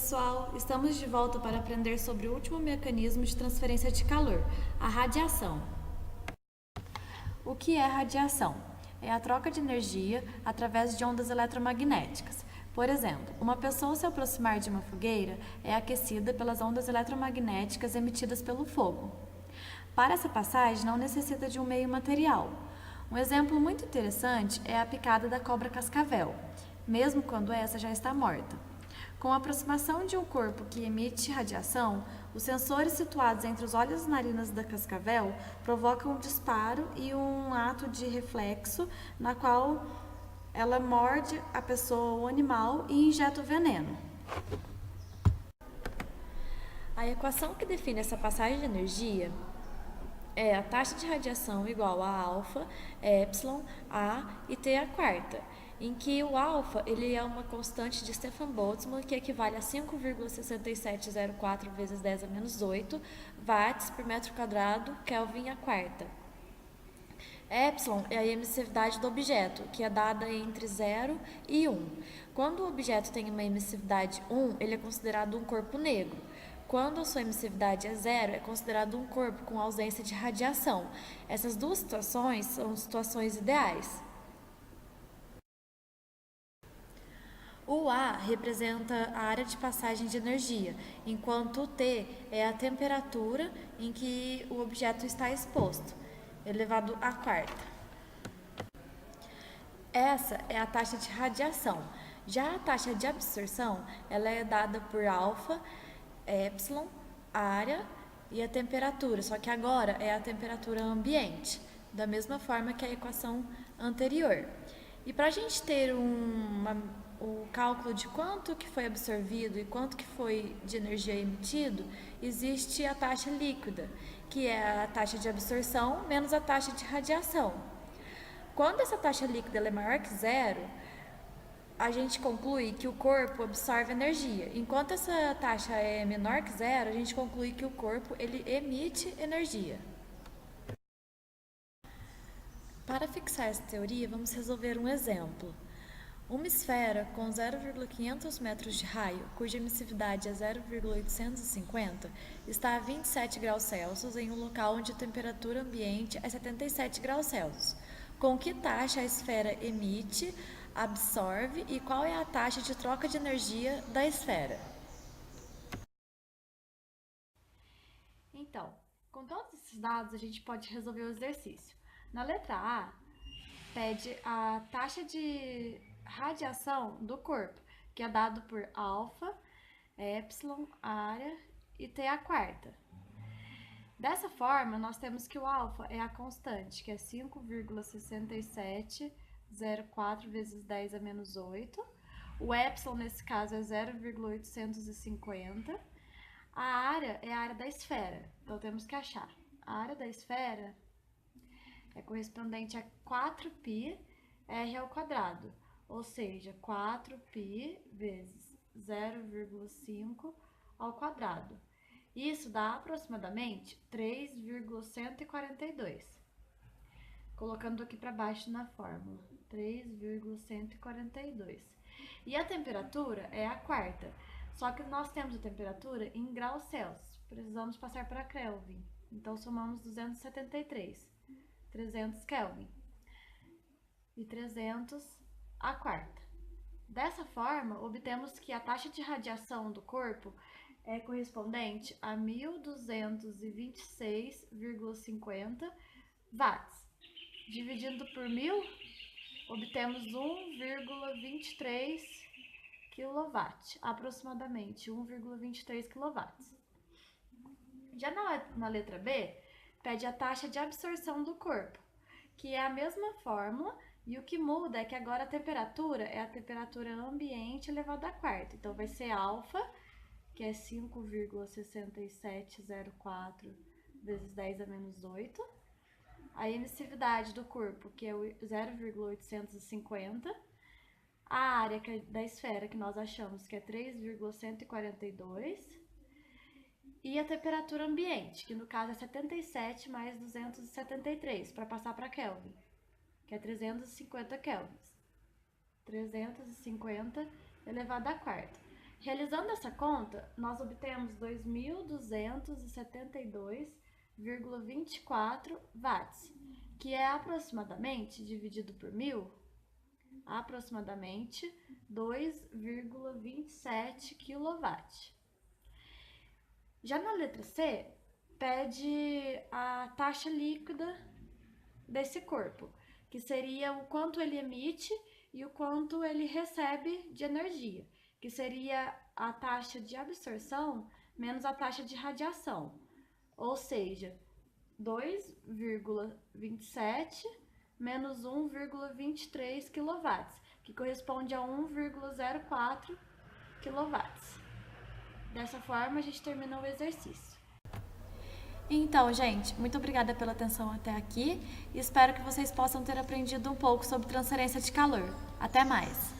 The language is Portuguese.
pessoal, estamos de volta para aprender sobre o último mecanismo de transferência de calor, a radiação. O que é radiação? É a troca de energia através de ondas eletromagnéticas. Por exemplo, uma pessoa ao se aproximar de uma fogueira é aquecida pelas ondas eletromagnéticas emitidas pelo fogo. Para essa passagem não necessita de um meio material. Um exemplo muito interessante é a picada da cobra cascavel, mesmo quando essa já está morta. Com a aproximação de um corpo que emite radiação, os sensores situados entre os olhos e narinas da cascavel provocam um disparo e um ato de reflexo, na qual ela morde a pessoa ou animal e injeta o veneno. A equação que define essa passagem de energia é a taxa de radiação igual a alfa, epsilon, A e T à quarta, em que o alfa ele é uma constante de Stefan Boltzmann que equivale a 5,6704 vezes 10 a menos 8 watts por metro quadrado, Kelvin à quarta. Epsilon é a emissividade do objeto, que é dada entre 0 e 1. Quando o objeto tem uma emissividade 1, ele é considerado um corpo negro. Quando a sua emissividade é 0, é considerado um corpo com ausência de radiação. Essas duas situações são situações ideais. O A representa a área de passagem de energia, enquanto o T é a temperatura em que o objeto está exposto, elevado à quarta. Essa é a taxa de radiação. Já a taxa de absorção, ela é dada por alfa, epsilon, área e a temperatura, só que agora é a temperatura ambiente, da mesma forma que a equação anterior. E para a gente ter o cálculo de quanto que foi absorvido e quanto que foi de energia emitido, existe a taxa líquida, que é a taxa de absorção menos a taxa de radiação. Quando essa taxa líquida é maior que 0, a gente conclui que o corpo absorve energia. Enquanto essa taxa é menor que 0, a gente conclui que o corpo ele emite energia. Para fixar essa teoria, vamos resolver um exemplo. Uma esfera com 0,500 metros de raio, cuja emissividade é 0,850, está a 27 graus Celsius em um local onde a temperatura ambiente é 77 graus Celsius. Com que taxa a esfera emite, absorve e qual é a taxa de troca de energia da esfera? Então, com todos esses dados, a gente pode resolver o exercício. Na letra A, pede a taxa de radiação do corpo, que é dado por alfa, epsilon, área e T à quarta. Dessa forma, nós temos que o alfa é a constante, que é 5,6704 vezes 10 a menos 8. O epsilon, nesse caso, é 0,850. A área é a área da esfera, então temos que achar. A área da esfera é correspondente a 4π r ao quadrado, ou seja, 4π vezes 0,5 ao quadrado. Isso dá aproximadamente 3,142. Colocando aqui para baixo na fórmula, 3,142. E a temperatura é a quarta, só que nós temos a temperatura em graus Celsius, precisamos passar para Kelvin, então somamos 273. 300 Kelvin e 300 a quarta. Dessa forma, obtemos que a taxa de radiação do corpo é correspondente a 1.226,50 watts. Dividindo por 1.000, obtemos 1,23 kW, aproximadamente 1,23 kW. Já na letra B, pede a taxa de absorção do corpo, que é a mesma fórmula, e o que muda é que agora a temperatura é a temperatura ambiente elevada à quarta. Então, vai ser alfa, que é 5,6704 vezes 10 a menos 8. A emissividade do corpo, que é 0,850. A área da esfera, que nós achamos que é 3,142. E a temperatura ambiente, que no caso é 77 mais 273, para passar para Kelvin, que é 350 kelvins. 350 elevado à quarta. Realizando essa conta, nós obtemos 2.272,24 watts, que é aproximadamente, dividido por 1.000, aproximadamente 2,27 kW. Já na letra C, pede a taxa líquida desse corpo, que seria o quanto ele emite e o quanto ele recebe de energia, que seria a taxa de absorção menos a taxa de radiação, ou seja, 2,27 menos 1,23 kW, que corresponde a 1,04 kW. Dessa forma, a gente termina o exercício. Então, gente, muito obrigada pela atenção até aqui e espero que vocês possam ter aprendido um pouco sobre transferência de calor. Até mais!